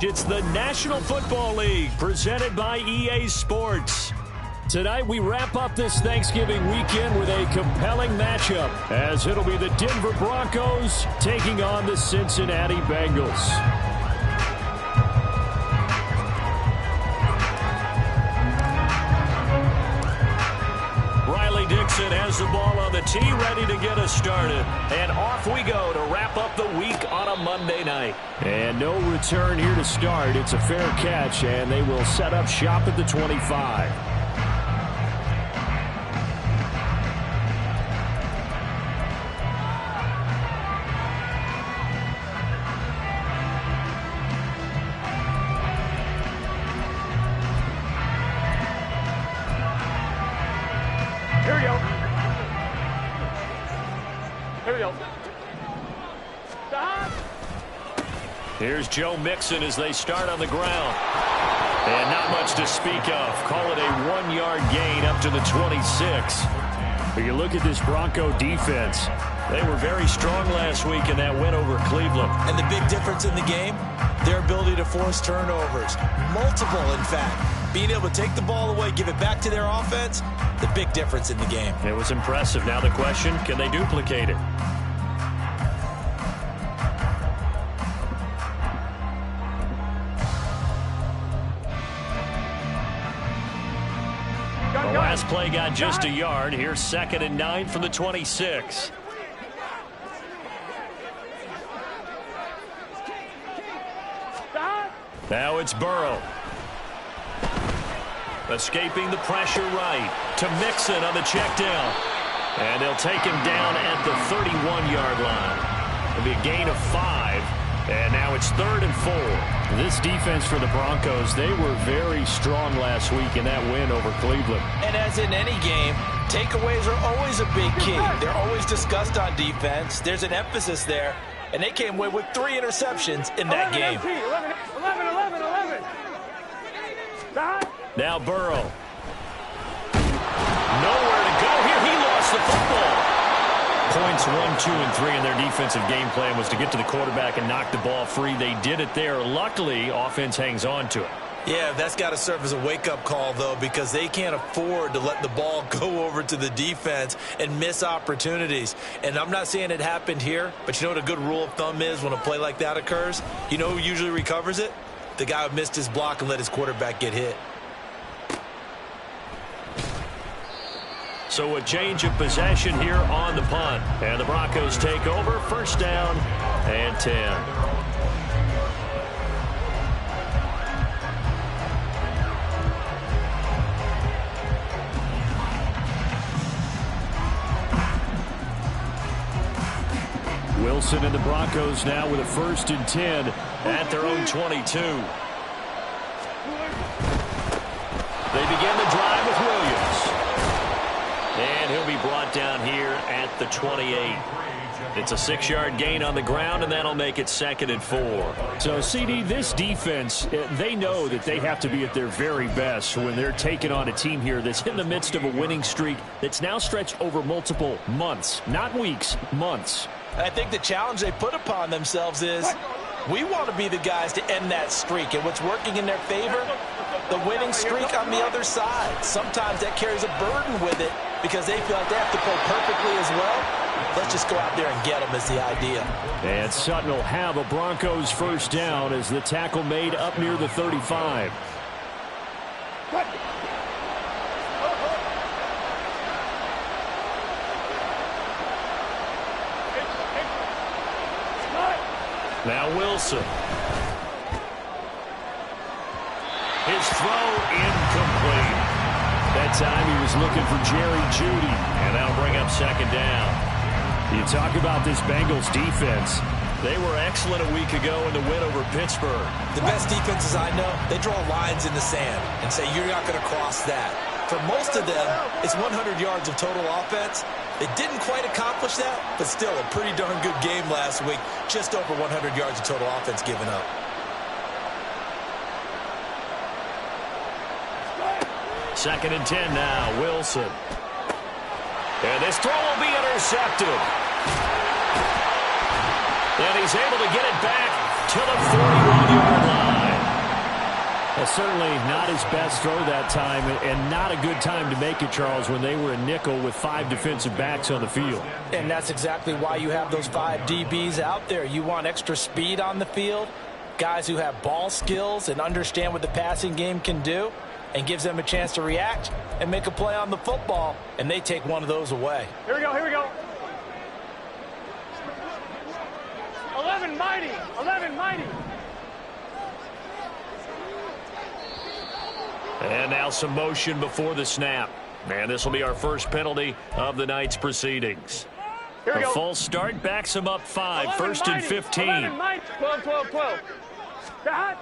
It's the National Football League presented by EA Sports. Tonight we wrap up this Thanksgiving weekend with a compelling matchup, as it'll be the Denver Broncos taking on the Cincinnati Bengals. Dixon has the ball on the tee, ready to get us started. And off we go to wrap up the week on a Monday night. And no return here to start. It's a fair catch, and they will set up shop at the 25. Here's Joe Mixon as they start on the ground. And not much to speak of. Call it a 1-yard gain up to the 26. But you look at this Bronco defense. They were very strong last week in that win over Cleveland. And the big difference in the game, their ability to force turnovers. Multiple, in fact. Being able to take the ball away, give it back to their offense, the big difference in the game. It was impressive. Now the question, can they duplicate it? The last play got just a yard. Here's 2nd and 9 from the 26. Now it's Burrow. Escaping the pressure right to Mixon on the check down. And they'll take him down at the 31-yard line. It'll be a gain of 5. And now it's 3rd and 4. This defense for the Broncos, they were very strong last week in that win over Cleveland. And as in any game, takeaways are always a big key. They're always discussed on defense. There's an emphasis there. And they came away with 3 interceptions in that game. 11. Now Burrow. Nowhere to go here. He lost the football. Points 1, 2, and 3 in their defensive game plan was to get to the quarterback and knock the ball free. They did it there. Luckily, offense hangs on to it. Yeah, that's got to serve as a wake-up call, though, because they can't afford to let the ball go over to the defense and miss opportunities. And I'm not saying it happened here, but you know what a good rule of thumb is when a play like that occurs? You know who usually recovers it? The guy who missed his block and let his quarterback get hit. So a change of possession here on the punt. And the Broncos take over. 1st down and 10. Wilson and the Broncos now with a 1st and 10 at their own 22. They begin the drive with Williams. And he'll be brought down here at the 28. It's a 6-yard gain on the ground, and that'll make it 2nd and 4. So, CD, this defense, they know that they have to be at their very best when they're taking on a team here that's in the midst of a winning streak that's now stretched over multiple months, not weeks, months. And I think the challenge they put upon themselves is we want to be the guys to end that streak. And what's working in their favor? The winning streak on the other side. Sometimes that carries a burden with it because they feel like they have to play perfectly as well. Let's just go out there and get them is the idea. And Sutton will have a Broncos 1st down as the tackle made up near the 35. Now Wilson. His throw incomplete. That time he was looking for Jerry Jeudy, and that'll bring up 2nd down. You talk about this Bengals defense. They were excellent a week ago in the win over Pittsburgh. The best defenses I know, they draw lines in the sand and say you're not going to cross that. For most of them, it's 100 yards of total offense. They didn't quite accomplish that, but still a pretty darn good game last week. Just over 100 yards of total offense given up. 2nd and 10 now. Wilson. And this throw will be intercepted. And he's able to get it back to the 41-yard line. That's certainly not his best throw that time, and not a good time to make it, Charles, when they were a nickel with 5 defensive backs on the field. And that's exactly why you have those 5 DBs out there. You want extra speed on the field, guys who have ball skills and understand what the passing game can do, and gives them a chance to react and make a play on the football, and they take one of those away. Here we go, here we go. 11 mighty, 11 mighty. And now some motion before the snap. And this will be our first penalty of the night's proceedings. Here we A go. false start backs him up 5. 1st and 15. 11 mighty. 12, 12, 12. That.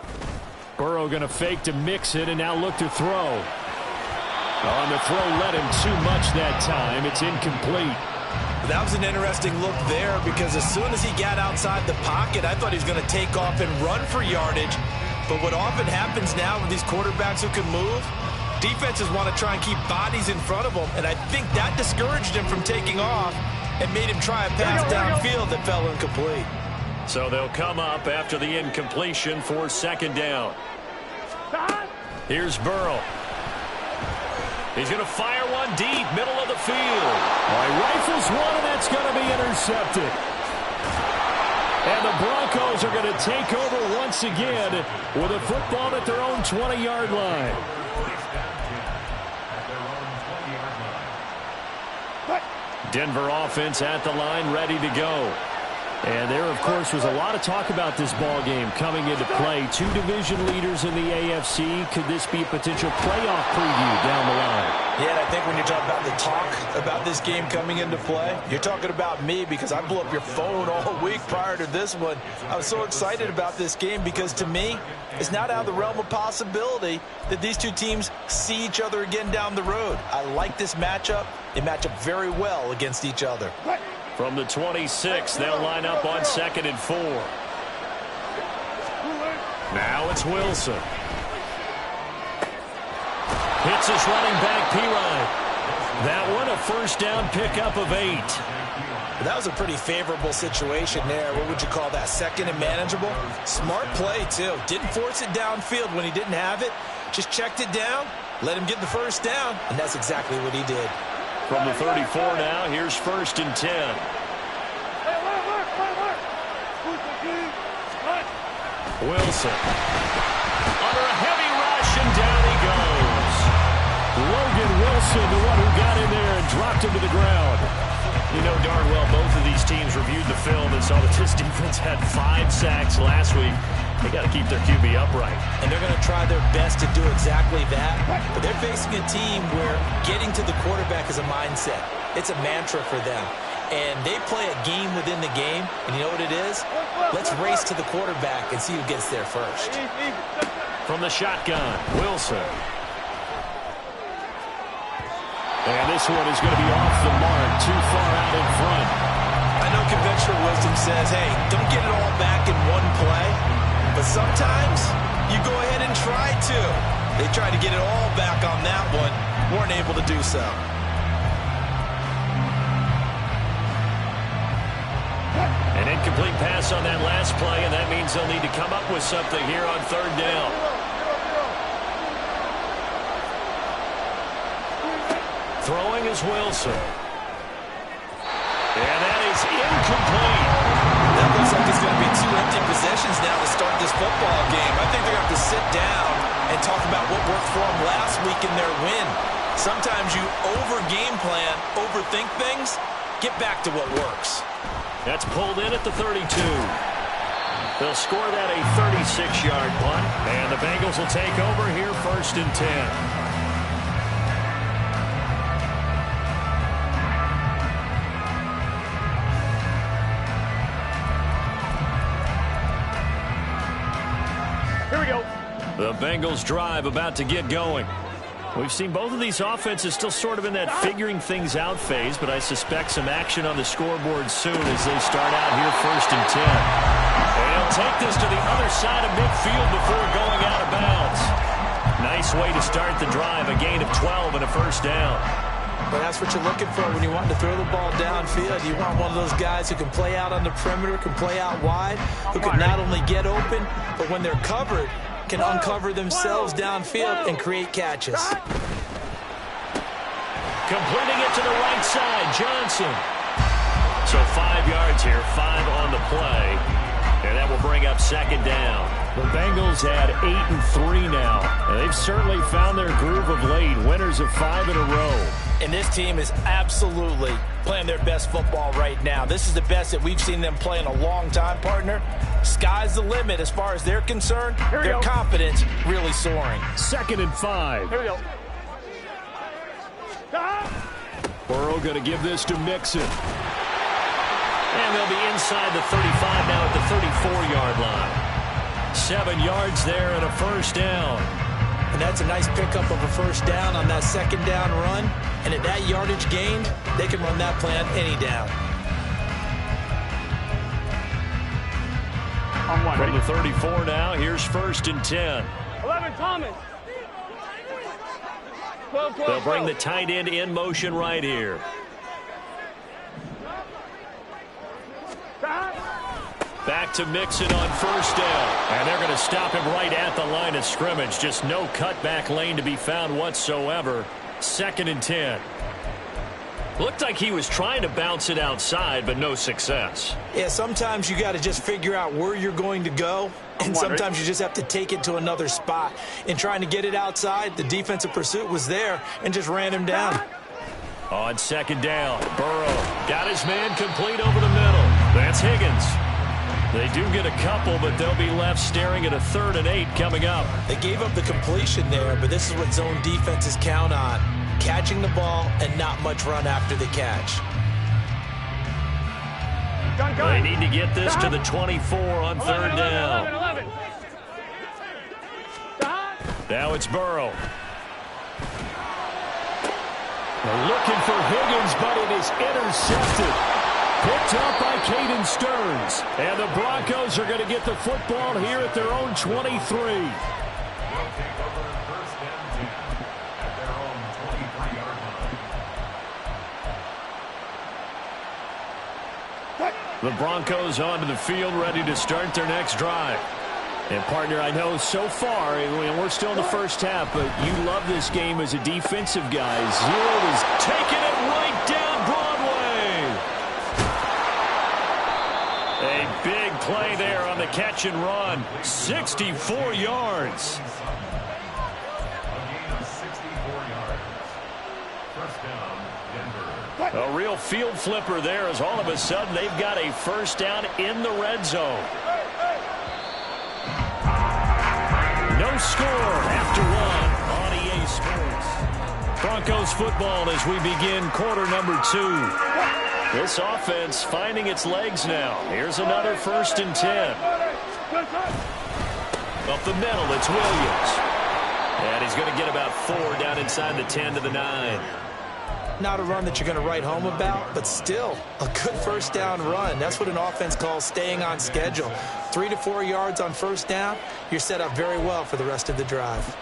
Burrow going to fake to mix it and now look to throw. On the throw, let him too much that time. It's incomplete. That was an interesting look there because as soon as he got outside the pocket, I thought he was going to take off and run for yardage. But what often happens now with these quarterbacks who can move, defenses want to try and keep bodies in front of them, and I think that discouraged him from taking off and made him try a pass downfield that fell incomplete. So they'll come up after the incompletion for 2nd down. Here's Burrow. He's going to fire one deep, middle of the field. All right, rifles one, and that's going to be intercepted. And the Broncos are going to take over once again with a football at their own 20-yard line. Denver offense at the line, ready to go. And there, of course, was a lot of talk about this ball game coming into play. 2 division leaders in the AFC. Could this be a potential playoff preview down the line? Yeah, and I think when you talk about the talk about this game coming into play, you're talking about me because I blew up your phone all week prior to this one. I was so excited about this game because, to me, it's not out of the realm of possibility that these 2 teams see each other again down the road. I like this matchup. They match up very well against each other. From the 26, they'll line up on 2nd and 4. Now it's Wilson. Hits his running back, Pirine. That one, a 1st down pickup of 8. That was a pretty favorable situation there. What would you call that? 2nd and manageable? Smart play, too. Didn't force it downfield when he didn't have it. Just checked it down, let him get the 1st down, and that's exactly what he did. From the 34 now, here's 1st and 10. Wilson. Under a heavy rush, and down he goes. Logan Wilson, the one who got in there and dropped him to the ground. You know darn well both of these teams reviewed the film and saw that this defense had 5 sacks last week. They got to keep their QB upright. And they're going to try their best to do exactly that. But they're facing a team where getting to the quarterback is a mindset. It's a mantra for them. And they play a game within the game. And you know what it is? Let's race to the quarterback and see who gets there first. From the shotgun, Wilson. And this one is going to be off the mark, too far out in front. I know conventional wisdom says, hey, don't get it all back in one play. But sometimes you go ahead and try to. They tried to get it all back on that one. Weren't able to do so. An incomplete pass on that last play, and that means they'll need to come up with something here on 3rd down. Throwing is Wilson. And that is incomplete. That looks like it's going to be 2 empty possessions now to start this football game. I think they're going to have to sit down and talk about what worked for them last week in their win. Sometimes you over-game plan, overthink things, get back to what works. That's pulled in at the 32. They'll score that a 36-yard punt, and the Bengals will take over here 1st and 10. The Bengals drive about to get going. We've seen both of these offenses still sort of in that figuring things out phase, but I suspect some action on the scoreboard soon as they start out here 1st and 10. And he'll take this to the other side of midfield before going out of bounds. Nice way to start the drive. A gain of 12 and a first down. But that's what you're looking for when you want to throw the ball downfield. You want one of those guys who can play out on the perimeter, can play out wide, who can not only get open, but when they're covered, can uncover themselves downfield and create catches. Completing it to the right side, Johnson. So 5 yards here, 5 on the play. And that will bring up second down. The Bengals had 8 and 3 now. And they've certainly found their groove of late. Winners of 5 in a row. And this team is absolutely playing their best football right now. This is the best that we've seen them play in a long time, partner. Sky's the limit as far as they're concerned. Their confidence really soaring. 2nd and 5. Here we go. Burrow going to give this to Mixon. And they'll be inside the 35 now at the 34-yard line. 7 yards there and a first down. And that's a nice pickup of a first down on that second down run. And at that yardage gained, they can run that play on any down. From the 34 now, here's 1st and 10. 11, Thomas. 12, 12, They'll bring the tight end in motion right here. Back to Mixon on first down. And they're going to stop him right at the line of scrimmage. Just no cutback lane to be found whatsoever. 2nd and 10. Looked like he was trying to bounce it outside, but no success. Yeah, sometimes you got to just figure out where you're going to go, and sometimes you just have to take it to another spot. In trying to get it outside, the defensive pursuit was there and just ran him down. On 2nd down, Burrow got his man complete over the middle. That's Higgins. They do get a couple, but they'll be left staring at a 3rd and 8 coming up. They gave up the completion there, but this is what zone defenses count on. Catching the ball and not much run after the catch. They need to get this to the 24 on 3rd down. 11. Now it's Burrow. They're looking for Higgins, but it is intercepted. Picked up by Caden Stearns. And the Broncos are going to get the football here at their own 23. The Broncos onto the field, ready to start their next drive. And, partner, I know so far, we're still in the first half, but you love this game as a defensive guy. Zero is taking it right down Broadway. A big play there on the catch and run. 64 yards. A real field flipper there as all of a sudden they've got a first down in the red zone. No score after one on EA Sports. Broncos football as we begin quarter number 2. This offense finding its legs now. Here's another 1st and 10. Up the middle, it's Williams. And he's going to get about 4 down inside the 10 to the 9. Not a run that you're going to write home about, but still a good first down run. That's what an offense calls staying on schedule. 3 to 4 yards on first down, you're set up very well for the rest of the drive.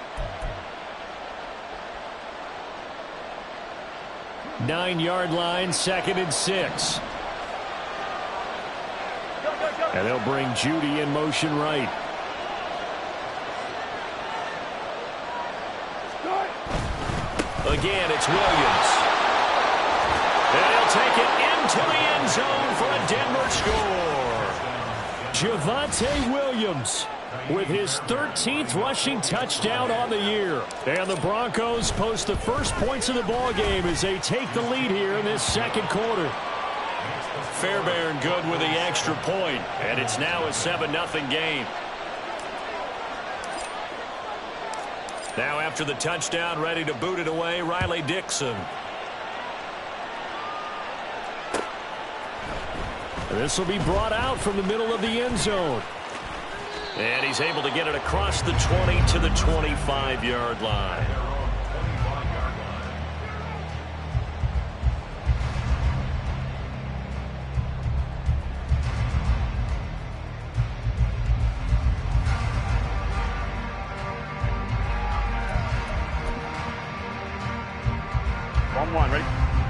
9-yard line, 2nd and 6. And they'll bring Judy in motion right. Again, it's Williams. And he'll take it into the end zone for a Denver score. Javonte Williams with his 13th rushing touchdown on the year. And the Broncos post the first points of the ball game as they take the lead here in this second quarter. Fairbairn good with the extra point, and it's now a 7-0 game. Now after the touchdown, ready to boot it away, Riley Dixon. This will be brought out from the middle of the end zone. And he's able to get it across the 20 to the 25-yard line.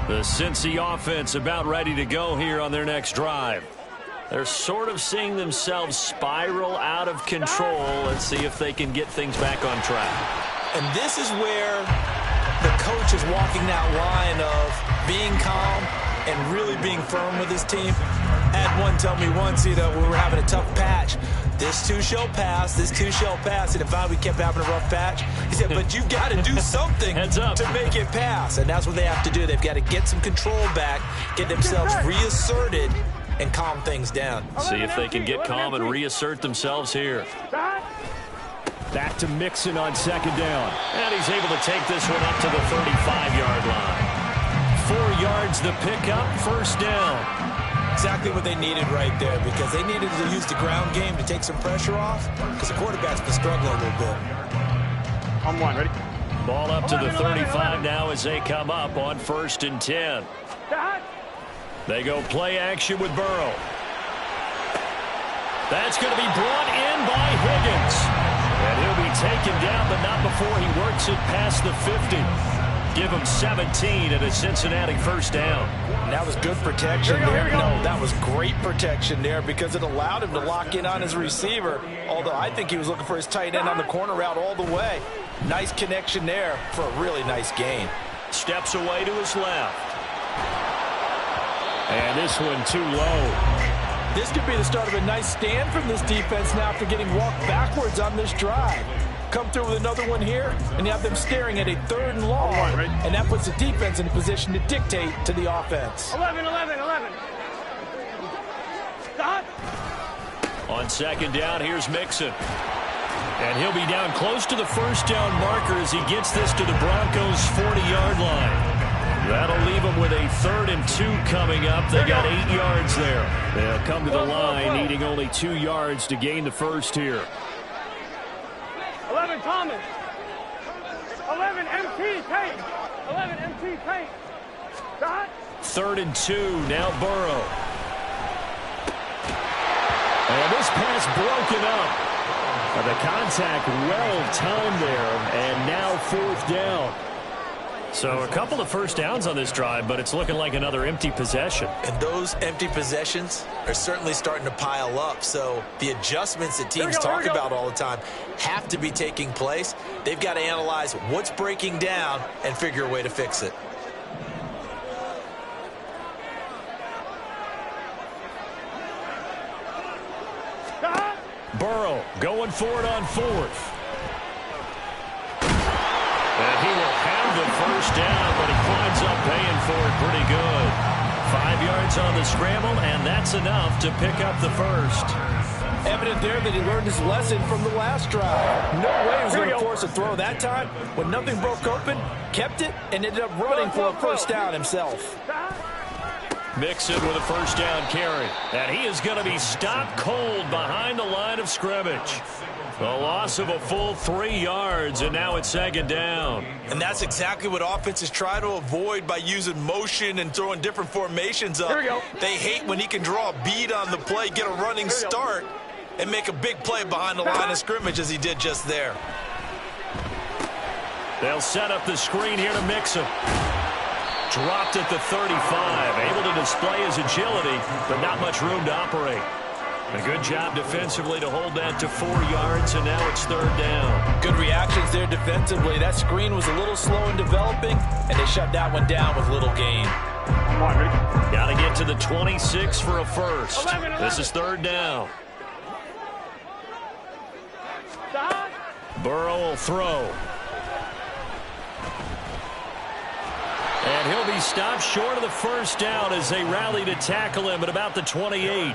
The Cincy offense about ready to go here on their next drive. They're sort of seeing themselves spiral out of control. Let's see if they can get things back on track. And this is where the coach is walking that line of being calm and really being firm with his team. Had one tell me once, we were having a tough patch. This too shall pass, this too shall pass. And if we kept having a rough patch, he said, but you've got to do something to make it pass. And that's what they have to do. They've got to get some control back, get themselves reasserted, and calm things down. See if they can get calm and reassert themselves here. Back to Mixon on second down. And he's able to take this one up to the 35-yard line. 4 yards the pickup, first down. Exactly what they needed right there, because they needed to use the ground game to take some pressure off, because the quarterback's been struggling a little bit. On one, ready? Ball up to the 35 now as they come up on 1st and 10. They go play action with Burrow. That's going to be brought in by Higgins. And he'll be taken down, but not before he works it past the 50. Give him 17 and a Cincinnati first down. And that was good protection there. No, that was great protection there, because it allowed him to lock in on his receiver, although I think he was looking for his tight end on the corner route all the way. Nice connection there for a really nice gain. Steps away to his left. And this one too low. This could be the start of a nice stand from this defense now after getting walked backwards on this drive. Come through with another one here, and you have them staring at a 3rd and long, and that puts the defense in a position to dictate to the offense. 11. Stop. On second down, here's Mixon. And he'll be down close to the first down marker as he gets this to the Broncos' 40-yard line. That'll leave them with a 3rd and 2 coming up. They got 8 yards there. They'll come to the line needing only 2 yards to gain the first here. 11 Thomas. 11 MT Payne. 11 MT Payne. Stop. 3rd and 2, now Burrow. And this pass broken up. The contact well timed there, and now 4th down. So a couple of first downs on this drive, but it's looking like another empty possession. And those empty possessions are certainly starting to pile up. So the adjustments that teams talk about all the time have to be taking place. They've got to analyze what's breaking down and figure a way to fix it. Burrow going for it on 4th. And he will have the first down, but he winds up paying for it pretty good. 5 yards on the scramble, and that's enough to pick up the first. Evident there that he learned his lesson from the last drive. No way he was going to force a throw that time. When nothing broke open, kept it, and ended up running for a first down himself. Mixon with a first down carry. And he is going to be stopped cold behind the line of scrimmage. A loss of a full 3 yards, and now it's 2nd down. And that's exactly what offenses try to avoid by using motion and throwing different formations up. They hate when he can draw a bead on the play, get a running start, and make a big play behind the line of scrimmage as he did just there. They'll set up the screen here to Mixon. Dropped at the 35, able to display his agility, but not much room to operate. A good job defensively to hold that to 4 yards, and now it's 3rd down. Good reactions there defensively. That screen was a little slow in developing, and they shut that one down with little gain. Got to get to the 26 for a first. This is 3rd down. Burrow will throw. And he'll be stopped short of the first down as they rally to tackle him at about the 28.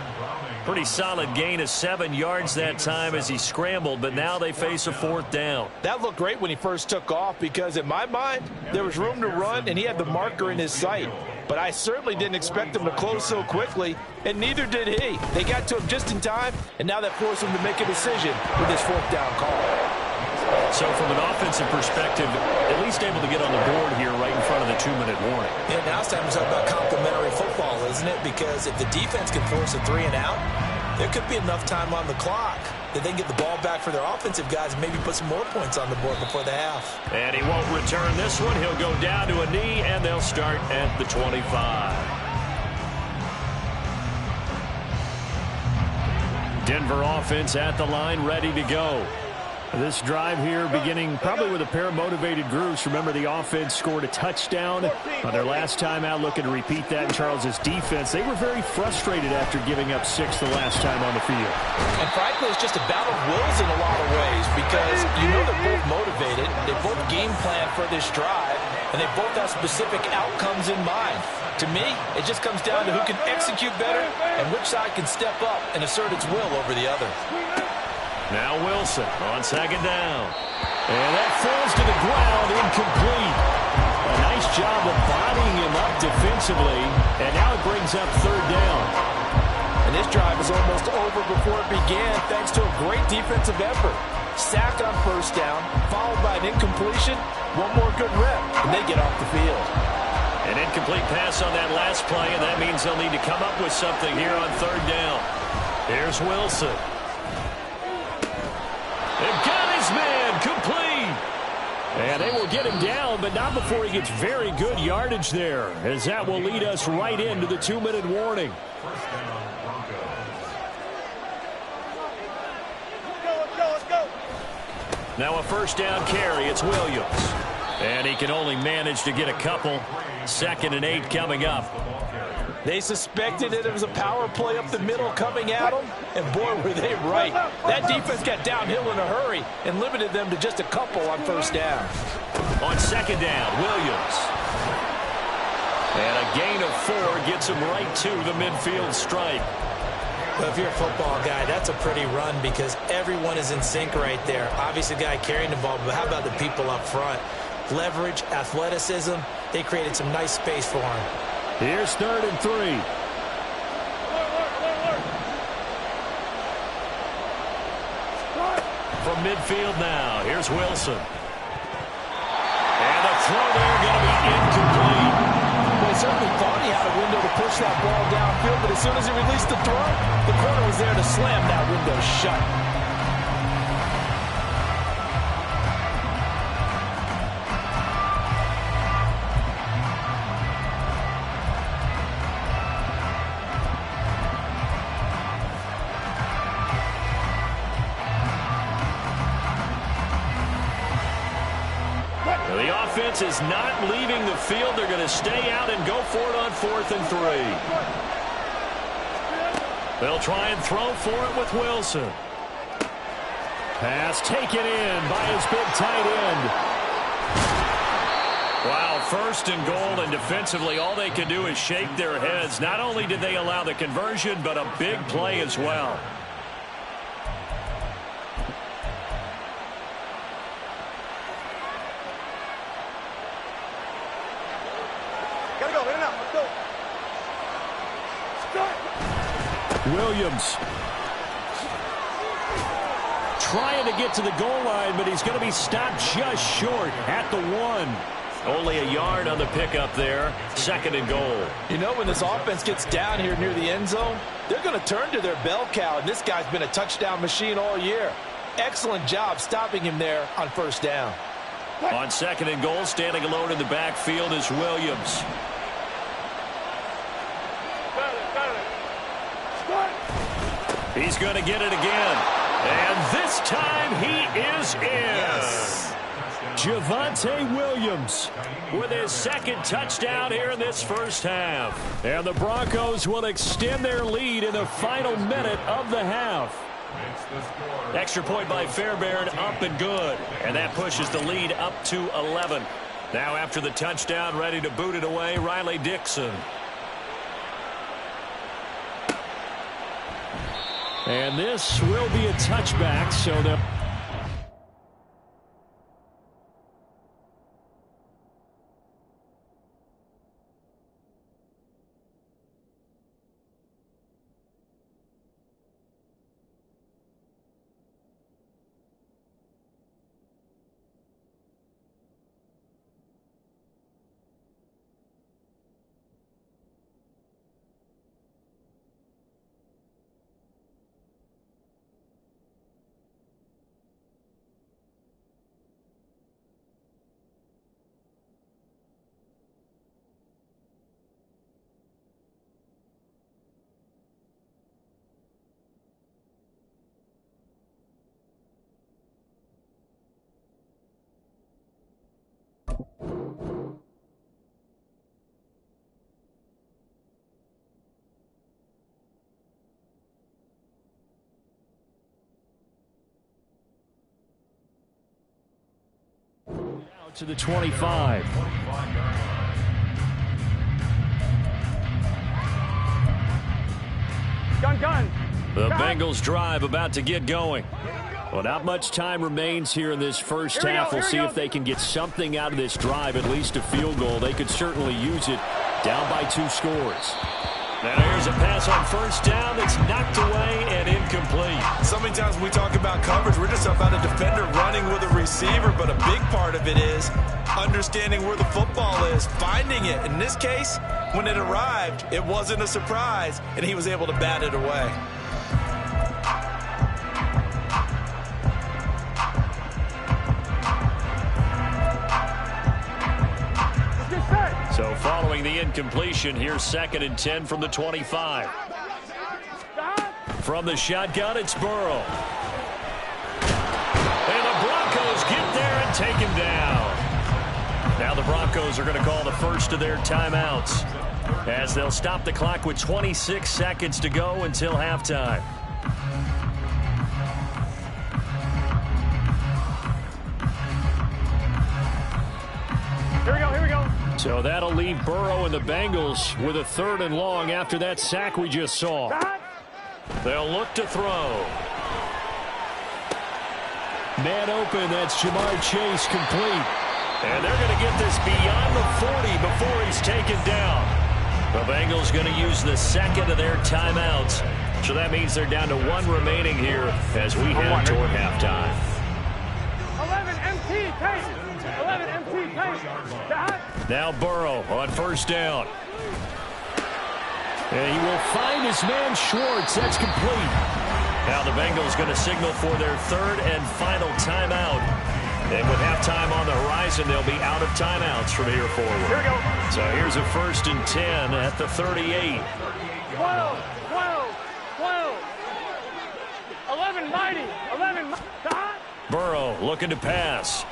Pretty solid gain of 7 yards that time as he scrambled, but now they face a 4th down. That looked great when he first took off, because in my mind, there was room to run, and he had the marker in his sight. But I certainly didn't expect him to close so quickly, and neither did he. They got to him just in time, and now that forced him to make a decision with his 4th down call. So from an offensive perspective, at least able to get on the board here right in front of the 2-minute warning. Yeah, now it's time to talk about complementary football, isn't it? Because if the defense can force a 3 and out, there could be enough time on the clock that they can get the ball back for their offensive guys and maybe put some more points on the board before the half. And he won't return this one. He'll go down to a knee, and they'll start at the 25. Denver offense at the line, ready to go. This drive here beginning probably with a pair of motivated groups. Remember, the offense scored a touchdown on their last time out, looking to repeat that in Charles's defense. They were very frustrated after giving up 6 the last time on the field. And frankly, it's just a battle of wills in a lot of ways because you know they're both motivated. They both game plan for this drive, and they both have specific outcomes in mind. To me, it just comes down to who can execute better and which side can step up and assert its will over the other. Now Wilson on second down. And that falls to the ground, incomplete. A nice job of bodying him up defensively, and now it brings up third down. And this drive is almost over before it began thanks to a great defensive effort. Sack on first down, followed by an incompletion, one more good rep, and they get off the field. An incomplete pass on that last play, and that means they'll need to come up with something here on third down. Here's Wilson. They've got his man complete. And they will get him down, but not before he gets very good yardage there, as that will lead us right into the 2-minute warning. Let's go. Now a first down carry. It's Williams. And he can only manage to get a couple. 2nd and 8 coming up. They suspected that it was a power play up the middle coming at them, and boy, were they right. That defense got downhill in a hurry and limited them to just a couple on first down. On second down, Williams. And a gain of 4 gets him right to the midfield stripe. Well, if you're a football guy, that's a pretty run because everyone is in sync right there. Obviously, the guy carrying the ball, but how about the people up front? Leverage, athleticism, they created some nice space for him. Here's 3rd and 3. From midfield now, here's Wilson. And the throw there going to be incomplete. Well, he certainly thought he had a window to push that ball downfield, but as soon as he released the throw, the corner was there to slam that window shut. Is not leaving the field. They're going to stay out and go for it on 4th and 3. They'll try and throw for it with Wilson. Pass taken in by his big tight end. Wow, 1st and goal, and defensively all they can do is shake their heads. Not only did they allow the conversion, but a big play as well. Williams trying to get to the goal line, but he's going to be stopped just short at the 1. Only a yard on the pickup there. 2nd and goal. You know, when this offense gets down here near the end zone, they're going to turn to their bell cow, and this guy's been a touchdown machine all year. Excellent job stopping him there on first down. On 2nd and goal, standing alone in the backfield is Williams. He's going to get it again. And this time he is in. Yes. Javonte Williams with his 2nd touchdown here in this first half. And the Broncos will extend their lead in the final minute of the half. Extra point by Fairbairn, up and good. And that pushes the lead up to 11. Now after the touchdown, ready to boot it away, Riley Dixon. And this will be a touchback, so they'll... To the 25. Gun. The Bengals drive about to get going. Well, not much time remains here in this first half. We'll see if they can get something out of this drive, at least a field goal. They could certainly use it, down by 2 scores. Now here's a pass on first down that's knocked away and incomplete. So many times when we talk about coverage, we're just about a defender running with a receiver, but a big part of it is understanding where the football is, finding it. In this case, when it arrived, it wasn't a surprise, and he was able to bat it away. So following the incompletion, here's 2nd and 10 from the 25. From the shotgun, it's Burrow. And the Broncos get there and take him down. Now the Broncos are going to call the first of their timeouts, as they'll stop the clock with 26 seconds to go until halftime. Here we go. So that'll leave Burrow and the Bengals with a 3rd and long after that sack we just saw. They'll look to throw. Man open, that's Jamar Chase, complete. And they're going to get this beyond the 40 before he's taken down. The Bengals going to use the 2nd of their timeouts. So that means they're down to 1 remaining here as we head toward halftime. 11 MT pace. 11 MT pace. Now Burrow on first down. And he will find his man Schwartz. That's complete. Now the Bengals going to signal for their 3rd and final timeout. And with halftime on the horizon, they'll be out of timeouts from here forward. Here we go. So here's a 1st and 10 at the 38. 12. 11 mighty. 11 Burrow looking to pass.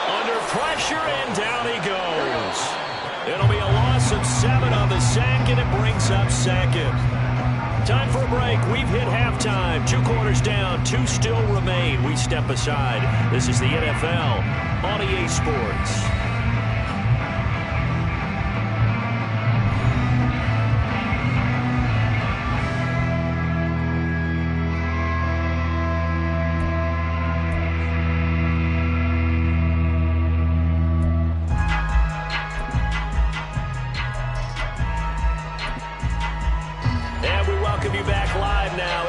Under pressure, and down he goes. It'll be a loss of 7 on the sack, and it brings up 2nd. Time for a break. We've hit halftime. 2 quarters down, 2 still remain. We step aside. This is the NFL on EA Sports.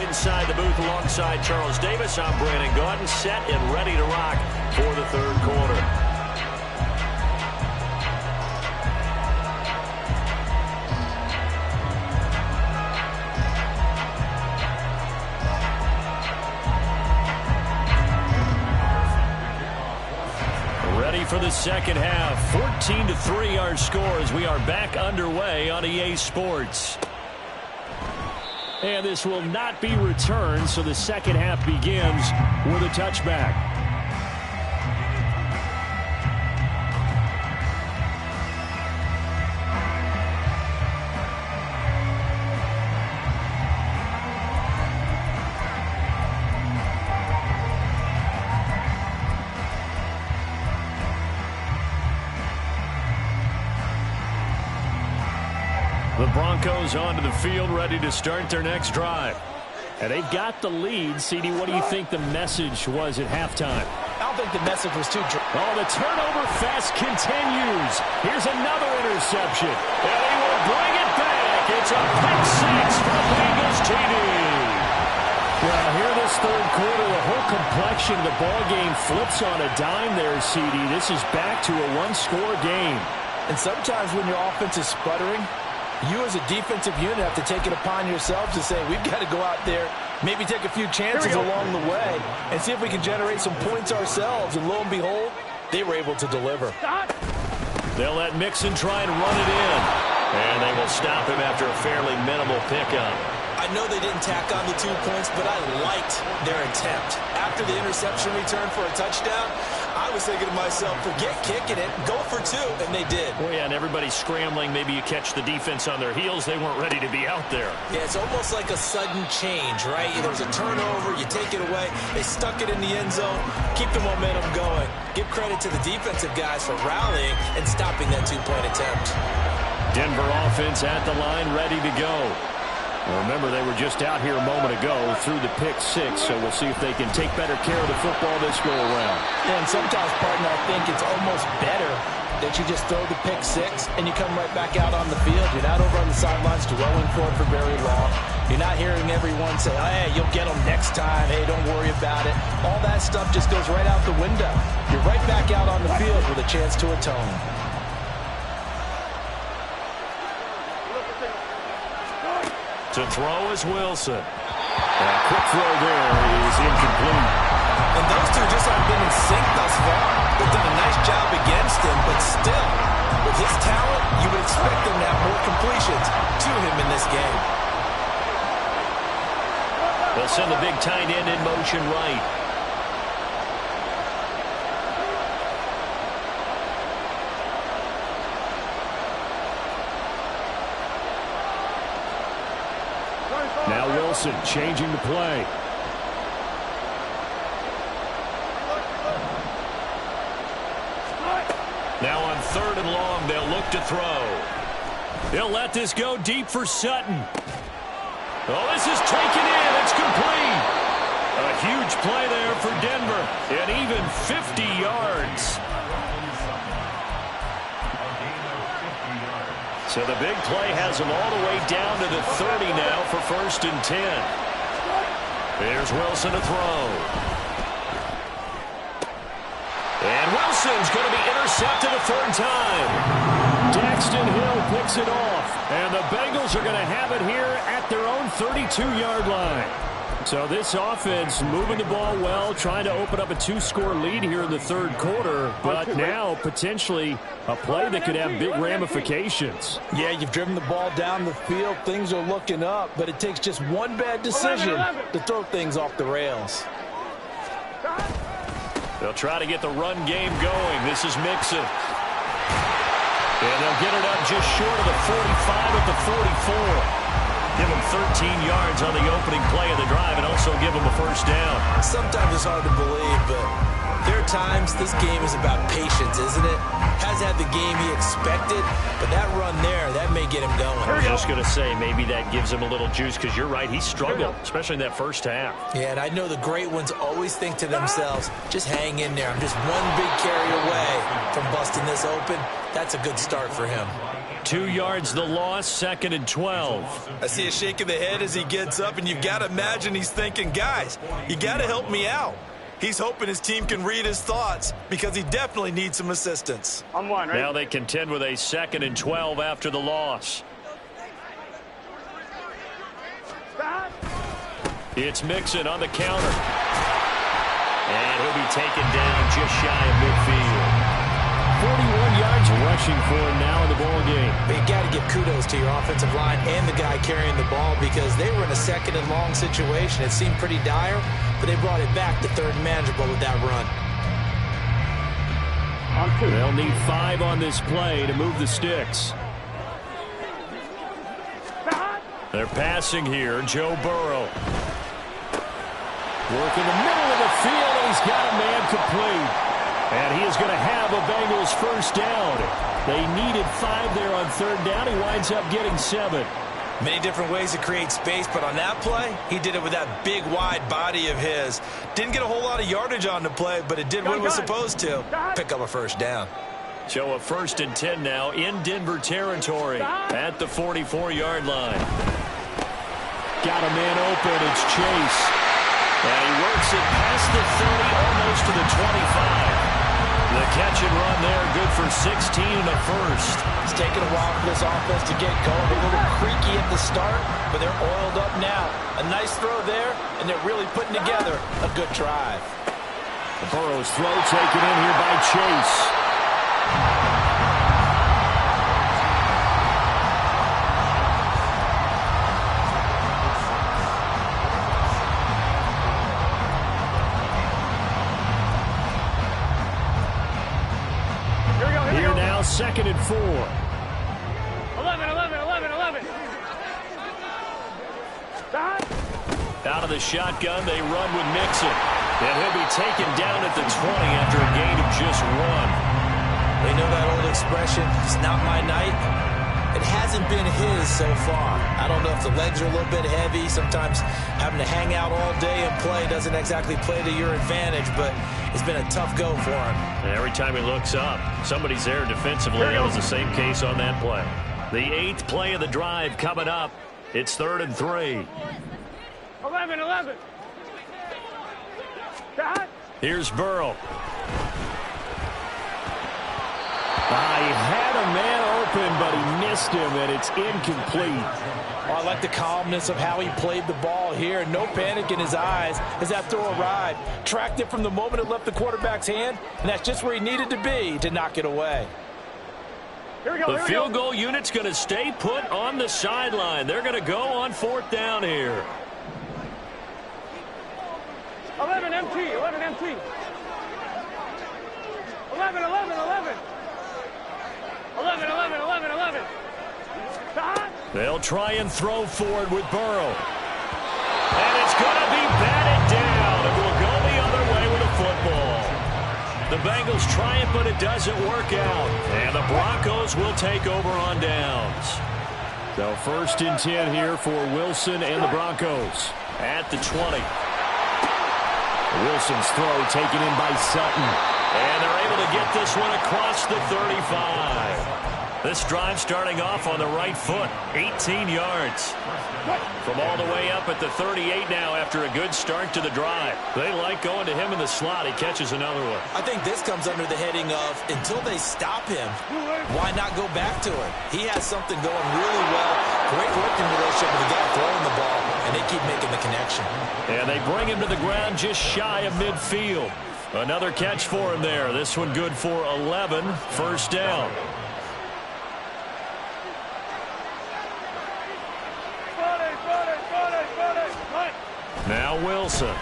Inside the booth alongside Charles Davis, I'm Brandon Gaudin, set and ready to rock for the 3rd quarter. Ready for the 2nd half. 14-3 our score as we are back underway on EA Sports. And this will not be returned, so the 2nd half begins with a touchback. The Broncos onto the field, ready to start their next drive. And they've got the lead. CD, what do you think the message was at halftime? I don't think the message was too... Oh, the turnover fest continues. Here's another interception. And he will bring it back. It's a pick 6 for Bengals TD. Well, here this 3rd quarter, the whole complexion of the ball game flips on a dime there, CD. This is back to a 1-score game. And sometimes when your offense is sputtering, you as a defensive unit have to take it upon yourselves to say, we've got to go out there, maybe take a few chances along the way, and see if we can generate some points ourselves. And lo and behold, they were able to deliver. They'll let Mixon try and run it in. And they will stop him after a fairly minimal pickup. I know they didn't tack on the 2 points, but I liked their attempt. After the interception return for a touchdown, I was thinking to myself, forget kicking it, go for two, and they did. Well, yeah, and everybody's scrambling. Maybe you catch the defense on their heels. They weren't ready to be out there. Yeah, it's almost like a sudden change, right? There's a turnover, you take it away. They stuck it in the end zone. Keep the momentum going. Give credit to the defensive guys for rallying and stopping that two-point attempt. Denver offense at the line, ready to go. Remember, they were just out here a moment ago through the pick six, so we'll see if they can take better care of the football this go-around. Yeah, and sometimes, partner, I think it's almost better that you just throw the pick six and you come right back out on the field. You're not over on the sidelines dwelling for it for very long. You're not hearing everyone say, oh, hey, you'll get them next time. Hey, don't worry about it. All that stuff just goes right out the window. You're right back out on the field with a chance to atone. To throw is Wilson. A quick throw there is incomplete. And those two just haven't been in sync thus far. They've done a nice job against him, but still, with his talent, you would expect them to have more completions to him in this game. They'll send the big tight end in motion right. Now Wilson changing the play. Now on 3rd and long, they'll look to throw. They'll let this go deep for Sutton. Oh, this is taken in. It's complete. A huge play there for Denver. And even 50 yards. So the big play has them all the way down to the 30 now for 1st and 10. There's Wilson to throw. And Wilson's going to be intercepted a 3rd time. Daxton Hill picks it off. And the Bengals are going to have it here at their own 32-yard line. So this offense moving the ball well, trying to open up a 2-score lead here in the 3rd quarter, but now potentially a play that could have big ramifications. Yeah, you've driven the ball down the field. Things are looking up, but it takes just one bad decision to throw things off the rails. They'll try to get the run game going. This is Mixon. And they'll get it up just short of the 45 at the 44. Give them 13 yards on the opening play of the drive and also give them a 1st down. Sometimes it's hard to believe, but there are times this game is about patience, isn't it? Hasn't had the game he expected, but that run there, that may get him going. I was just going to say, maybe that gives him a little juice because you're right, he struggled, especially in that 1st half. Yeah, and I know the great ones always think to themselves, just hang in there. I'm just one big carry away from busting this open. That's a good start for him. 2 yards the loss, 2nd and 12. I see a shake of the head as he gets up, and you've got to imagine he's thinking, guys, you got to help me out. He's hoping his team can read his thoughts because he definitely needs some assistance. I'm one, right? Now they contend with a 2nd and 12 after the loss. It's Mixon on the counter. And he'll be taken down just shy of midfield. 41 yards rushing for him now in the ball game. But you got to give kudos to your offensive line and the guy carrying the ball because they were in a 2nd and long situation. It seemed pretty dire, but they brought it back to 3rd and manageable with that run. They'll need 5 on this play to move the sticks. They're passing here. Joe Burrow. Work in the middle of the field, and he's got a man complete. And he is going to have a Bengals 1st down. They needed 5 there on 3rd down. He winds up getting 7. Many different ways to create space, but on that play, he did it with that big, wide body of his. Didn't get a whole lot of yardage on the play, but it did what it was supposed to. Pick up a 1st down. So a 1st and 10 now in Denver territory at the 44-yard line. Got a man open. It's Chase. And he works it past the 30, almost to the 25. The catch and run there, good for 16 and a 1st. It's taken a while for this offense to get going. A little creaky at the start, but they're oiled up now. A nice throw there, and they're really putting together a good drive. Burrow's throw taken in here by Chase. 2nd and 4. 11, 11, 11, 11. Out of the shotgun, they run with Mixon. And he'll be taken down at the 20 after a gain of just 1. You know that old expression, it's not my night? It hasn't been his so far. I don't know if the legs are a little bit heavy. Sometimes having to hang out all day and play doesn't exactly play to your advantage, but it's been a tough go for him. And every time he looks up, somebody's there defensively. That was the same case on that play. The 8th play of the drive coming up. It's 3rd and 3. 11, 11. Here's Burrow. He had a man open, but he missed him, and it's incomplete. Oh, I like the calmness of how he played the ball here. No panic in his eyes as that throw arrived. Tracked it from the moment it left the quarterback's hand, and that's just where he needed to be to knock it away. Here we go, The field goal unit's going to stay put on the sideline. They're going to go on 4th down here. 11 MT, 11 MT. 11, 11, 11. 11, 11, 11, 11. They'll try and throw forward with Burrow. And it's going to be batted down. It will go the other way with a football. The Bengals try it, but it doesn't work out. And the Broncos will take over on downs. So 1st and 10 here for Wilson and the Broncos. At the 20. Wilson's throw taken in by Sutton. And they're able to get this one across the 35. This drive starting off on the right foot, 18 yards. From all the way up at the 38 now after a good start to the drive. They like going to him in the slot. He catches another one. I think this comes under the heading of until they stop him, why not go back to him? He has something going really well. Great working relationship with the guy throwing the ball, and they keep making the connection. And they bring him to the ground just shy of midfield. Another catch for him there. This one good for 11. 1st down. Now Wilson.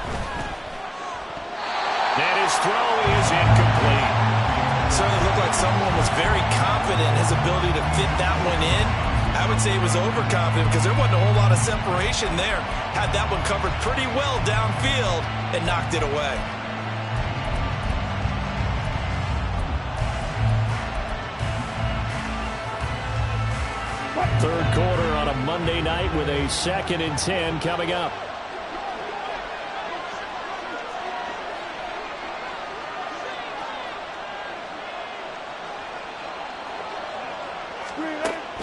And his throw is incomplete. Certainly looked like someone was very confident in his ability to fit that one in. I would say he was overconfident because there wasn't a whole lot of separation there. Had that one covered pretty well downfield and knocked it away. Third quarter on a Monday night with a 2nd and 10 coming up.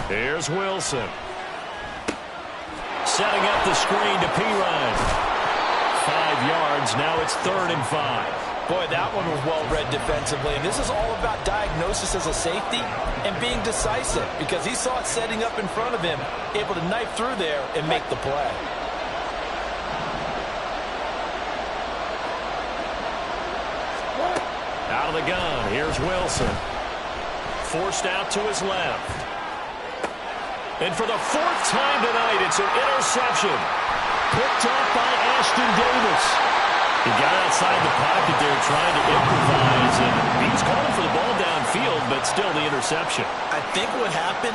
Here's Wilson. Setting up the screen to Pirine. 5 yards. Now it's 3rd and 5. Boy, that one was well read defensively. And this is all about diagnosis as a safety and being decisive because he saw it setting up in front of him, able to knife through there and make the play. Out of the gun. Here's Wilson. Forced out to his left. And for the 4th time tonight, it's an interception. Picked off by Ashton Davis. He got outside the pocket there trying to improvise, and he's calling for the ball downfield, but still the interception. I think what happened,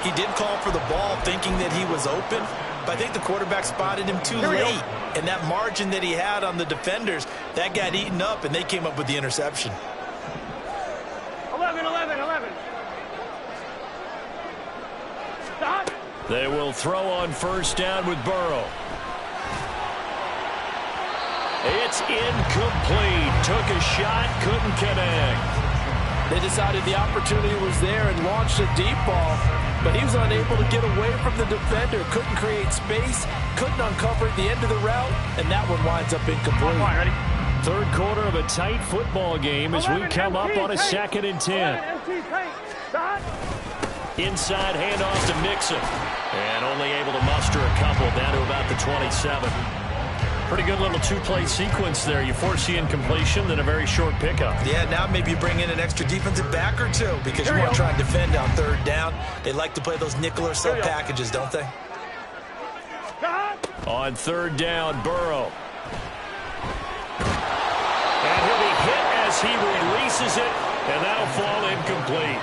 he did call for the ball thinking that he was open, but I think the quarterback spotted him too late. And that margin that he had on the defenders, that got eaten up, and they came up with the interception. 11, 11, 11. Stop. They will throw on 1st down with Burrow. It's incomplete. Took a shot, couldn't connect. They decided the opportunity was there and launched a deep ball, but he was unable to get away from the defender. Couldn't create space, couldn't uncover at the end of the route, and that one winds up incomplete. Ready? Third quarter of a tight football game as we come up on a 2nd and 10. Inside handoff to Mixon. And only able to muster a couple down to about the 27. Pretty good little 2-play sequence there. You force the incompletion, then a very short pickup. Yeah, now maybe you bring in an extra defensive back or two because you want to try and defend on 3rd down. They like to play those nickel or sub packages, don't they? On 3rd down, Burrow. And he'll be hit as he releases it, and that'll fall incomplete.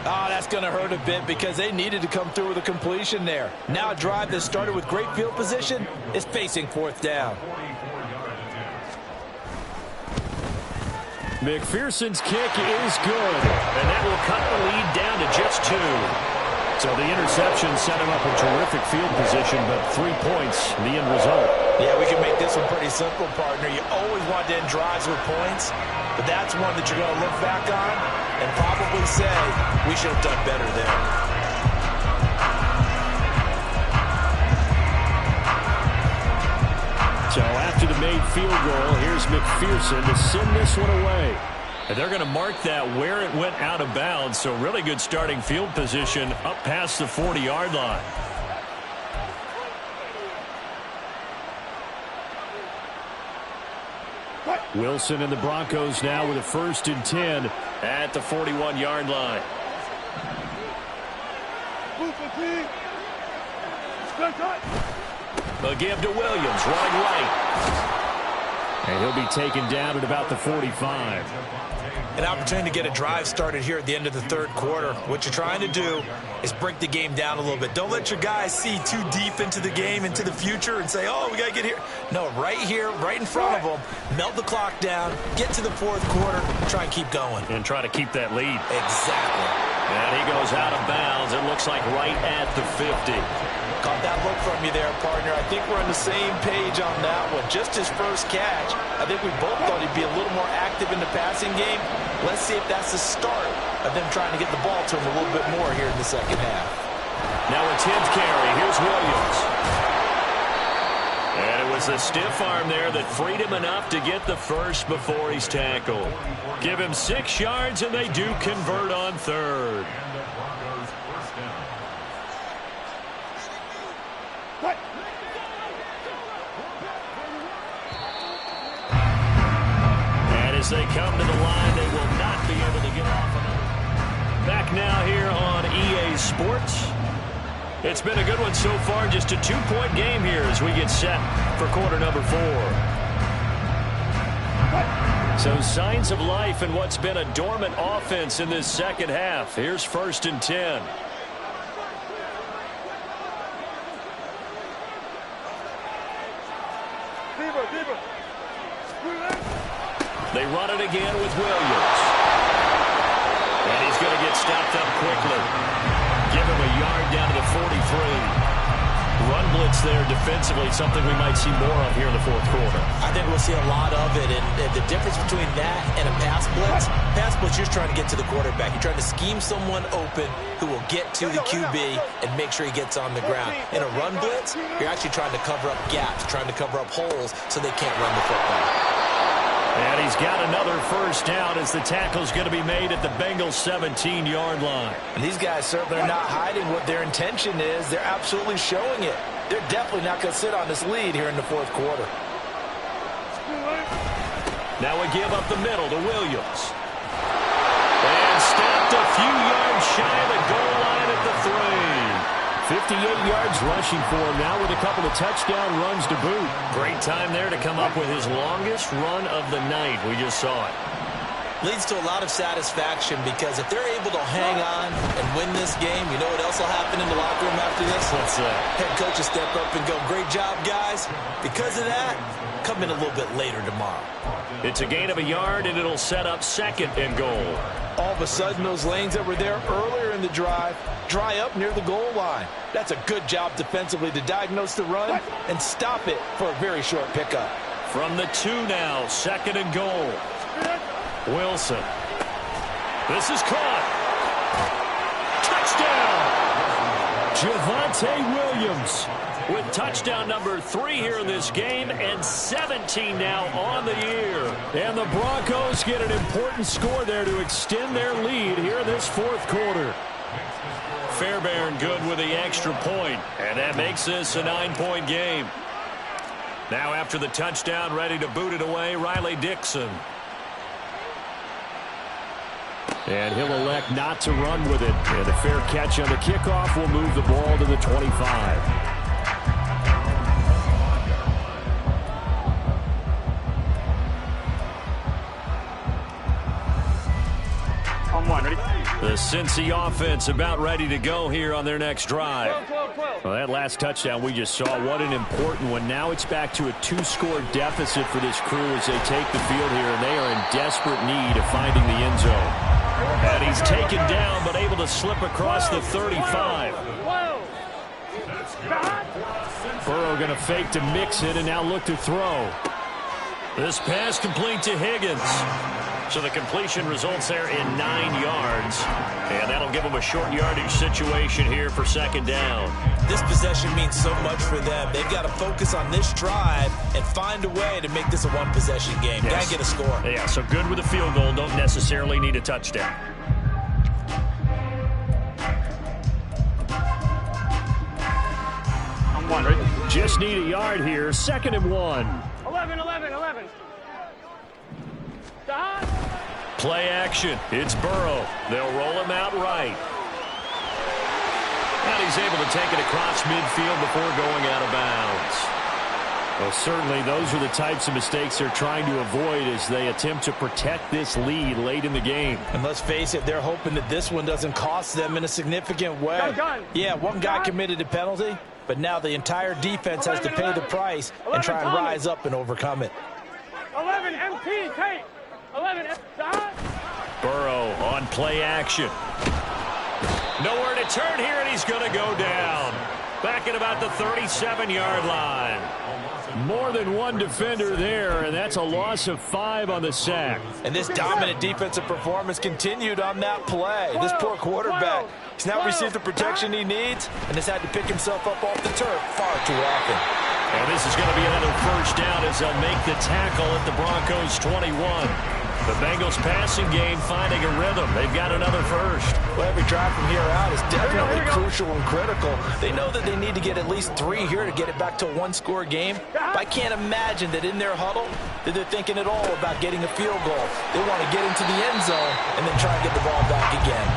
Oh, that's going to hurt a bit because they needed to come through with a completion there. Now a drive that started with great field position is facing fourth down. McPherson's kick is good, and that will cut the lead down to just 2. So the interception set him up in terrific field position, but 3 points, the end result. Yeah, we can make this one pretty simple, partner. You always want to end drives with points, but that's one that you're going to look back on and probably say, we should have done better there. So after the made field goal, here's McPherson to send this one away. And they're going to mark that where it went out of bounds, so really good starting field position up past the 40-yard line. Wilson and the Broncos now with a 1st and 10 at the 41-yard line. They'll give to Williams, running right. And he'll be taken down at about the 45. An opportunity to get a drive started here at the end of the third quarter. What you're trying to do is break the game down a little bit. Don't let your guys see too deep into the game, into the future, and say, oh, we got to get here. No, right here, right in front of them, melt the clock down, get to the fourth quarter, try and keep going. And try to keep that lead. Exactly. And he goes out of bounds. It looks like right at the 50. Caught that look from you there, partner. I think we're on the same page on that one. Just his first catch. I think we both thought he'd be a little more active in the passing game. Let's see if that's the start of them trying to get the ball to him a little bit more here in the second half. Now a 10th carry. Here's Williams. And it was the stiff arm there that freed him enough to get the first before he's tackled. Give him 6 yards, and they do convert on 3rd. As they come to the line, they will not be able to get off of it. Back now here on EA Sports. It's been a good one so far. Just a 2-point game here as we get set for quarter number 4. So signs of life in what's been a dormant offense in this second half. Here's 1st and 10. They run it again with Williams. And he's going to get stopped up quickly. Give him a yard down to the 43. Run blitz there defensively, something we might see more of here in the fourth quarter. I think we'll see a lot of it, and the difference between that and a pass blitz, you're just trying to get to the quarterback. You're trying to scheme someone open who will get to the QB and make sure he gets on the ground. In a run blitz, you're actually trying to cover up gaps, trying to cover up holes so they can't run the football. And he's got another first down as the tackle's going to be made at the Bengals' 17-yard line. And these guys certainly are not hiding what their intention is. They're absolutely showing it. They're definitely not going to sit on this lead here in the fourth quarter. Now we give up the middle to Williams. And stopped a few yards shy of the goal line at the 3. 58 yards rushing for him now with a couple of touchdown runs to boot. Great time there to come up with his longest run of the night. We just saw it. Leads to a lot of satisfaction because if they're able to hang on and win this game, you know what else will happen in the locker room after this? What's that? Head coach will step up and go, great job, guys. Because of that, come in a little bit later tomorrow. It's a gain of a yard, and it'll set up 2nd and goal. All of a sudden, those lanes that were there earlier in the drive dry up near the goal line. That's a good job defensively to diagnose the run and stop it for a very short pickup. From the 2 now, 2nd and goal. Wilson. This is caught. Touchdown! Javonte Williams with touchdown number 3 here in this game, and 17 now on the year. And the Broncos get an important score there to extend their lead here in this fourth quarter. Fairbairn good with the extra point, and that makes this a 9-point game. Now after the touchdown, ready to boot it away, Riley Dixon. And he'll elect not to run with it. And a fair catch on the kickoff will move the ball to the 25. On 1, ready? The Cincy offense about ready to go here on their next drive. Well, that last touchdown we just saw, what an important one. Now it's back to a 2-score deficit for this crew as they take the field here, and they are in desperate need of finding the end zone. And he's taken down, but able to slip across the 35. Burrow going to fake to mix it and now look to throw. This pass complete to Higgins. So the completion results there in 9 yards. And that'll give them a short yardage situation here for second down. This possession means so much for them. They've got to focus on this drive and find a way to make this a one-possession game. Yes. Got to get a score. Yeah, so good with a field goal. Don't necessarily need a touchdown. Just need a yard here. 2nd and 1. 11. Stop. Play action. It's Burrow. They'll roll him out right. And he's able to take it across midfield before going out of bounds. Well, certainly those are the types of mistakes they're trying to avoid as they attempt to protect this lead late in the game. And let's face it, they're hoping that this one doesn't cost them in a significant way. Yeah, one guy committed a penalty, but now the entire defense has to pay the price and try and rise up and overcome it. 11 MT, take. 11 stop. Burrow on play action. Nowhere to turn here, and he's going to go down. Back at about the 37-yard line. More than one defender there, and that's a loss of 5 on the sack. And this dominant defensive performance continued on that play. This poor quarterback, he's not received the protection he needs and has had to pick himself up off the turf far too often. And this is going to be another first down as they'll make the tackle at the Broncos 21. The Bengals passing game finding a rhythm. They've got another first. Well, every drive from here out is definitely crucial and critical. They know that they need to get at least 3 here to get it back to a one-score game. But I can't imagine that in their huddle that they're thinking at all about getting a field goal. They want to get into the end zone and then try and get the ball back again.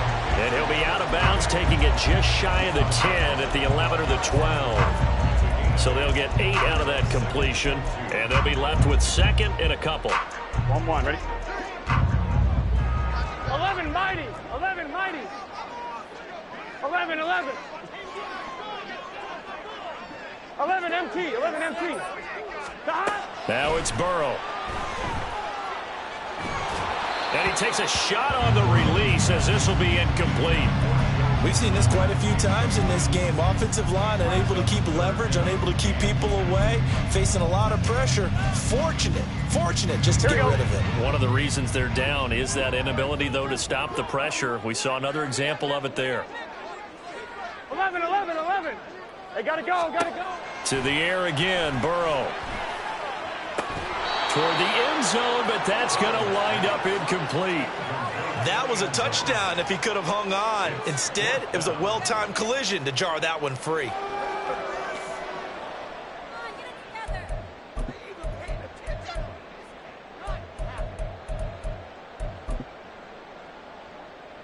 And he'll be out of bounds, taking it just shy of the 10 at the 11 or the 12. So they'll get 8 out of that completion, and they'll be left with 2nd and a couple. 1-1, ready? 11 mighty. 11 mighty. 11. 11 MT. 11 MT. Stop. Now it's Burrow. And he takes a shot on the release as this will be incomplete. We've seen this quite a few times in this game. Offensive line unable to keep leverage, unable to keep people away, facing a lot of pressure. Fortunate just to get rid of it. One of the reasons they're down is that inability, though, to stop the pressure. We saw another example of it there. 11. They gotta go. To the air again, Burrow. Toward the end zone, but that's going to wind up incomplete. That was a touchdown if he could have hung on. Instead, it was a well-timed collision to jar that one free.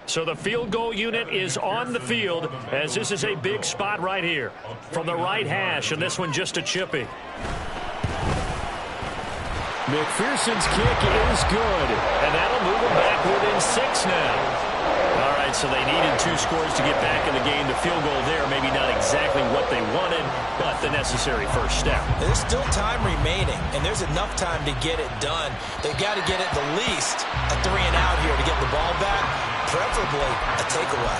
So the field goal unit is on the field as this is a big spot right here. From the right hash, and this one just a chippy. McPherson's kick is good. And that'll move them back within 6 now. All right, so they needed 2 scores to get back in the game. The field goal there, maybe not exactly what they wanted, but the necessary first step. There's still time remaining, and there's enough time to get it done. They've got to get at the least a 3 and out here to get the ball back, preferably a takeaway.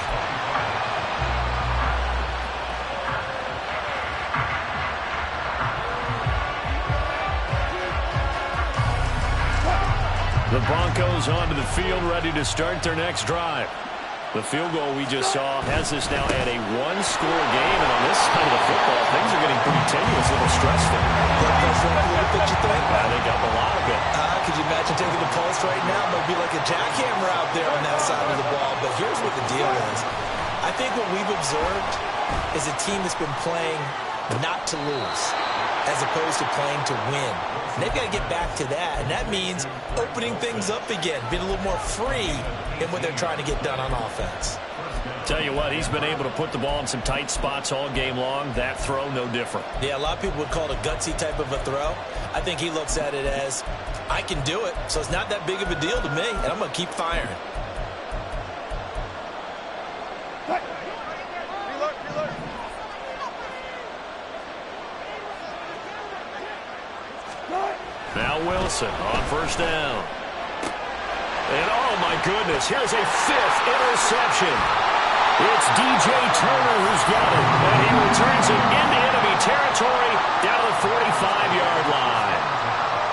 The Broncos onto the field, ready to start their next drive. The field goal we just saw has us now at a 1-score game, and on this side of the football, things are getting pretty tenuous, a little stressful. Blood pressure up a little bit, you think? I think up a lot of it. Could you imagine taking the pulse right now? It might be like a jackhammer out there on that side of the ball, but here's what the deal is. I think what we've observed is a team that's been playing not to lose, as opposed to playing to win. And they've got to get back to that, and that means opening things up again, being a little more free in what they're trying to get done on offense. Tell you what, he's been able to put the ball in some tight spots all game long. That throw, no different. Yeah, a lot of people would call it a gutsy type of a throw. I think he looks at it as, I can do it, so it's not that big of a deal to me, and I'm going to keep firing. Now Wilson on first down. And oh my goodness, here's a 5th interception. It's DJ Turner who's got it. And he returns it into enemy territory down to the 45-yard line.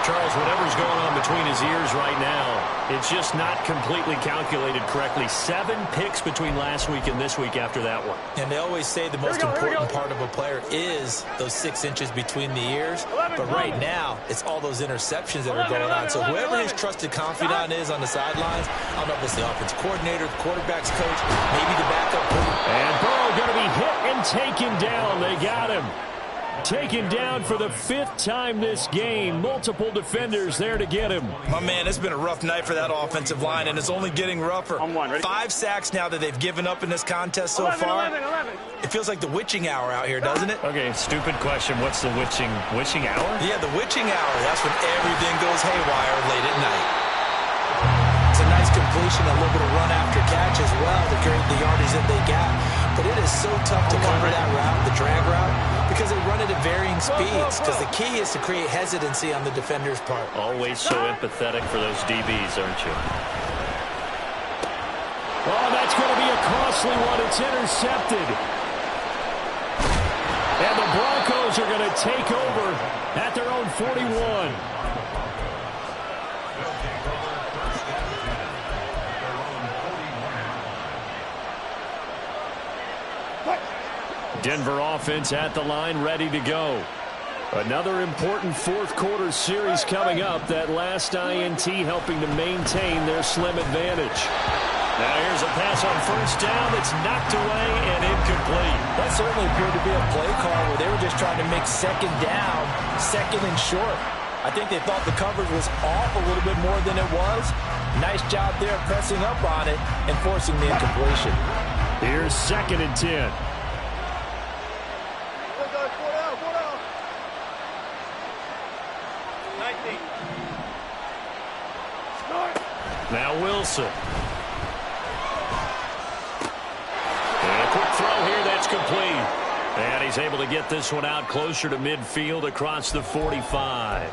Charles, whatever's going on between his ears right now, it's just not completely calculated correctly. 7 picks between last week and this week after that one. And they always say the most important part of a player is those 6 inches between the ears. But right now, it's all those interceptions that are going on. So whoever his trusted confidant is on the sidelines, I don't know if it's the offensive coordinator, the quarterback's coach, maybe the backup coach. And Burrow going to be hit and taken down. They got him. Taken down for the 5th time this game. Multiple defenders there to get him. My man, it's been a rough night for that offensive line, and it's only getting rougher. 5 sacks now that they've given up in this contest so far. 11. It feels like the witching hour out here, doesn't it? Okay, stupid question. What's the witching hour? Yeah, the witching hour. That's when everything goes haywire late at night. It's a nice completion, a little bit of run after catch as well to create the yardage that they got. But it is so tough to cover that route, the drag route, because they run it at varying speeds. Because the key is to create hesitancy on the defender's part. Always so empathetic for those DBs, aren't you? Oh, that's going to be a costly one. It's intercepted. And the Broncos are going to take over at their own 41. Denver offense at the line, ready to go. Another important 4th quarter series coming up. That last INT helping to maintain their slim advantage. Now here's a pass on first down that's knocked away and incomplete. That certainly appeared to be a play call where they were just trying to make second down, second and short. I think they thought the coverage was off a little bit more than it was. Nice job there pressing up on it and forcing the incompletion. Here's 2nd and 10. Now Wilson. And a quick throw here, that's complete. And he's able to get this one out closer to midfield across the 45.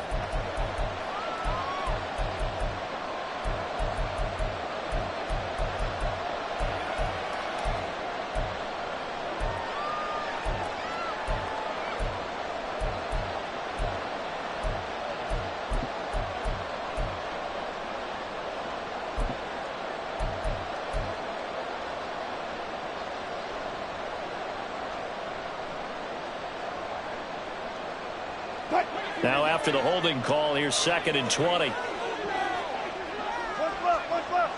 Now after the holding call, here's 2nd and 20. One left.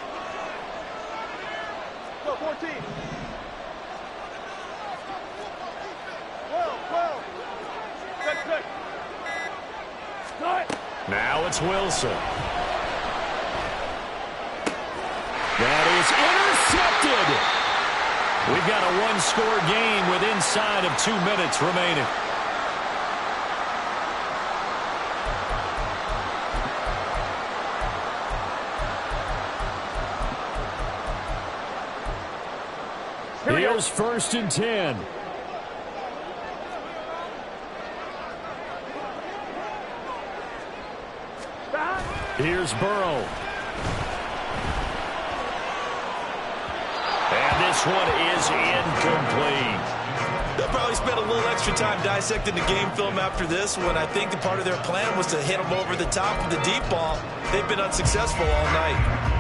Go, 14. 12. Check. Now it's Wilson. That is intercepted. We've got a 1-score game with inside of 2 minutes remaining. Here's 1st and 10. Here's Burrow. And this one is incomplete. They'll probably spend a little extra time dissecting the game film after this one. I think the part of their plan was to hit them over the top of the deep ball. They've been unsuccessful all night.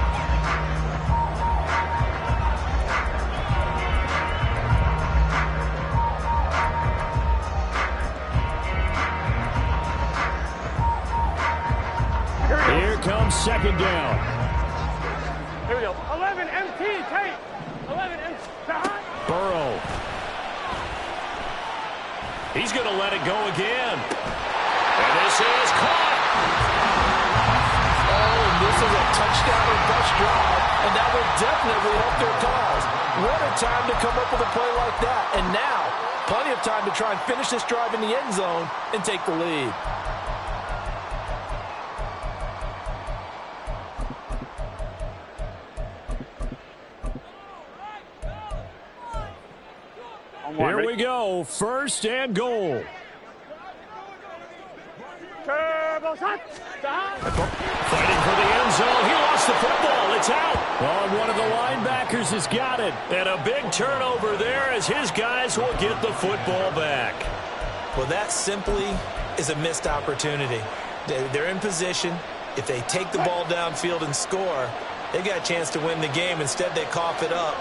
Here comes 2nd down. Here we go. 11 MT, Tate. 11 MT. Burrow. He's going to let it go again. And this is caught. Oh, and this is a touchdown or bust drive, and that will definitely help their cause. What a time to come up with a play like that. And now, plenty of time to try and finish this drive in the end zone and take the lead. Here we go. 1st and goal. Turbo Fighting for the end zone. He lost the football. It's out. Oh, one of the linebackers has got it. And a big turnover there as his guys will get the football back. Well, that simply is a missed opportunity. They're in position. If they take the ball downfield and score, they got a chance to win the game. Instead, they cough it up.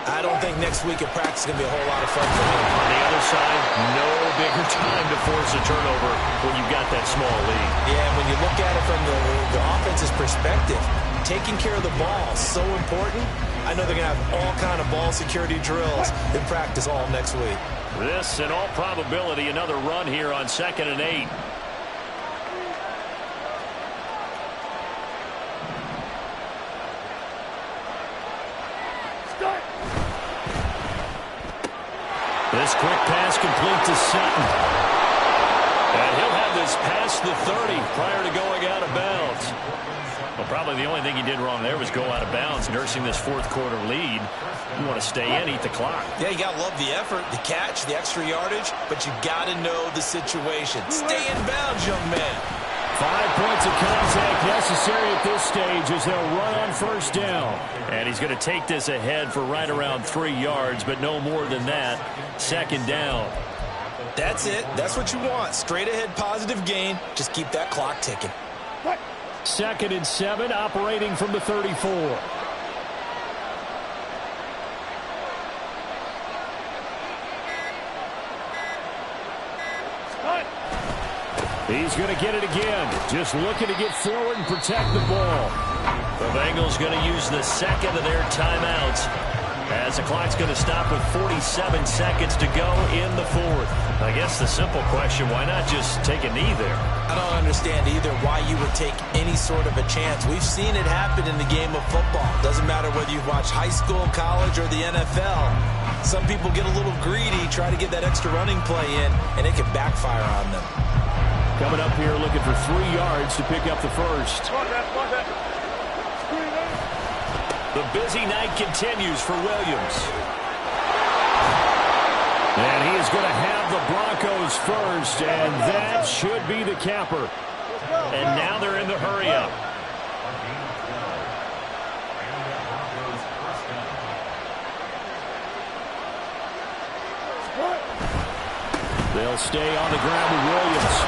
I don't think next week at practice is going to be a whole lot of fun for him. On the other side, no bigger time to force a turnover when you've got that small lead. Yeah, and when you look at it from the offense's perspective, taking care of the ball is so important. I know they're going to have all kind of ball security drills in practice all next week. This, in all probability, another run here on 2nd and 8. This quick pass complete to Sutton. And he'll have this past the 30 prior to going out of bounds. Well, probably the only thing he did wrong there was go out of bounds, nursing this fourth-quarter lead. You want to stay in, eat the clock. Yeah, you got to love the effort, the catch, the extra yardage, but you got to know the situation. Stay in bounds, young man. 5 points of contact necessary at this stage as they'll run on first down. And he's going to take this ahead for right around 3 yards, but no more than that. 2nd down. That's it. That's what you want. Straight ahead positive gain. Just keep that clock ticking. 2nd and 7, operating from the 34. He's going to get it again. Just looking to get forward and protect the ball. The Bengals going to use the second of their timeouts as the clock's going to stop with 47 seconds to go in the 4th. I guess the simple question, why not just take a knee there? I don't understand either why you would take any sort of a chance. We've seen it happen in the game of football. Doesn't matter whether you've watched high school, college, or the NFL. Some people get a little greedy, try to get that extra running play in, and it can backfire on them. Coming up here looking for 3 yards to pick up the first. The busy night continues for Williams. And he is going to have the Broncos first, and that should be the capper. And now they're in the hurry-up. They'll stay on the ground with Williams.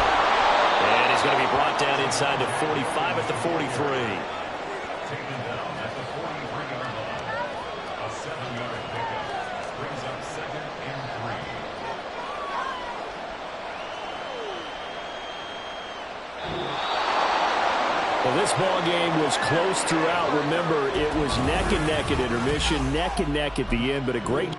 And he's going to be brought down inside the 45 at the 43. Well, this ball game was close throughout. Remember, it was neck and neck at intermission, neck and neck at the end, but a great